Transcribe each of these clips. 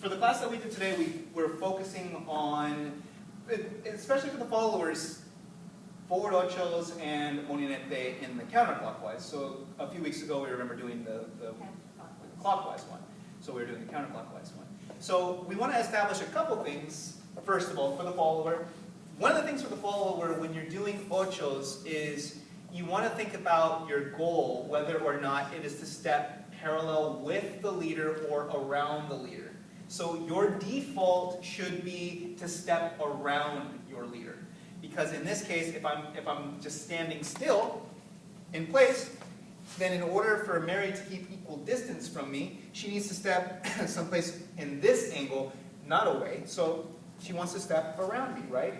for the class that we did today, we're focusing on, especially for the followers, forward ochos and molinete in the counterclockwise. So a few weeks ago we remember doing the clockwise one. So we were doing the counterclockwise one. So we want to establish a couple things, first of all, for the follower. One of the things for the follower when you're doing ochos is you want to think about your goal, whether or not it is to step parallel with the leader or around the leader. So your default should be to step around your leader. Because in this case, if I'm just standing still in place, then in order for Mary to keep equal distance from me, she needs to step someplace in this angle, not away. So she wants to step around me, right?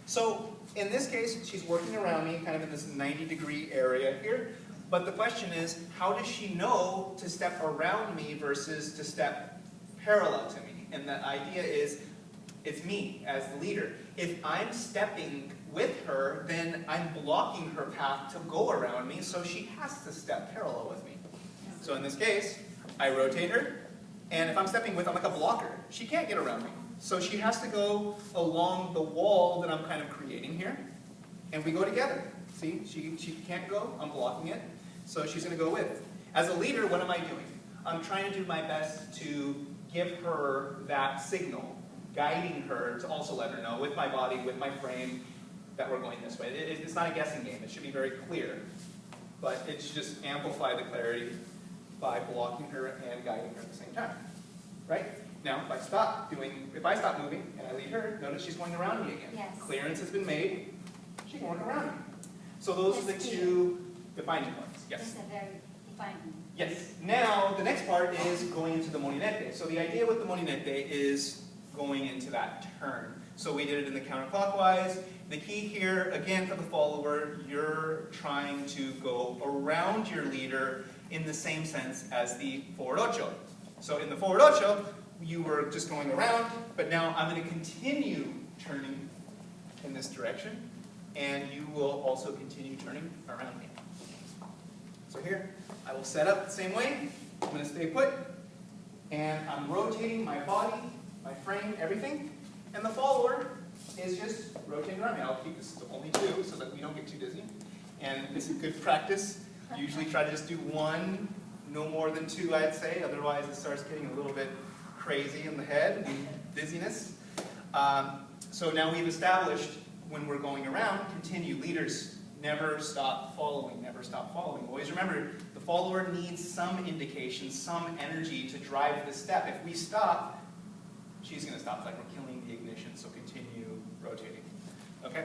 So in this case, she's working around me, kind of in this 90-degree area here. But the question is, how does she know to step around me versus to step parallel to me? And the idea is, it's me as the leader. If I'm stepping with her, then I'm blocking her path to go around me, so she has to step parallel with me. So in this case, I rotate her, and if I'm stepping with, I'm like a blocker. She can't get around me. So she has to go along the wall that I'm kind of creating here, and we go together. See, she can't go, I'm blocking it, so she's going to go with. As a leader, what am I doing? I'm trying to do my best to give her that signal, guiding her to also let her know with my body, with my frame, that we're going this way. It's not a guessing game. It should be very clear. But it should just amplify the clarity by blocking her and guiding her at the same time. Right? Now, if I stop moving and I lead her, notice she's going around me again. Yes. Clearance has been made. She's going around me. So those are the two defining points. Yes? That's a very defining. Yes. Now, the next part is going into the molinete. So the idea with the molinete is going into that turn. So we did it in the counterclockwise. The key here, again for the follower, you're trying to go around your leader in the same sense as the forward ocho. So in the forward ocho, you were just going around, but now I'm going to continue turning in this direction, and you will also continue turning around me. So here, I will set up the same way. I'm going to stay put, and I'm rotating my body, my frame, everything, and the follower is just rotating around me. I'll keep this to only two so that we don't get too dizzy. And this is good practice. Usually try to just do one, no more than two, I'd say. Otherwise, it starts getting a little bit crazy in the head and dizziness. So now we've established when we're going around, continue. Leaders, never stop following, never stop following. Always remember, the follower needs some indication, some energy to drive the step. If we stop, she's going to stop. It's like we're killing the ignition, so continue rotating. Okay?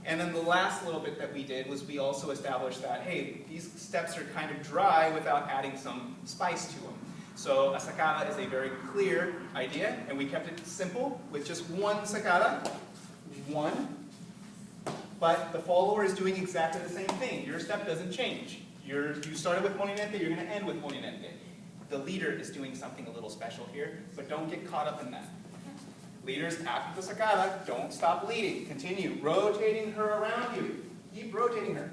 And then the last little bit that we did was we also established that, hey, these steps are kind of dry without adding some spice to them. So a sacada is a very clear idea, and we kept it simple with just one sacada. One. But the follower is doing exactly the same thing. Your step doesn't change. You started with molinete, you're going to end with molinete. The leader is doing something a little special here, but don't get caught up in that. Leaders, after the sacada, don't stop leading. Continue rotating her around you. Keep rotating her.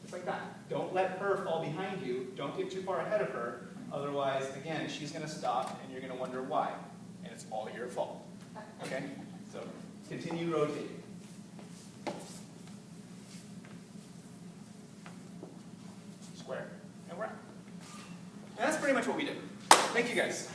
Just like that. Don't let her fall behind you. Don't get too far ahead of her. Otherwise, again, she's going to stop, and you're going to wonder why. And it's all your fault. Okay? So, continue rotating. Square. And we're out. And that's pretty much what we did. Thank you, guys.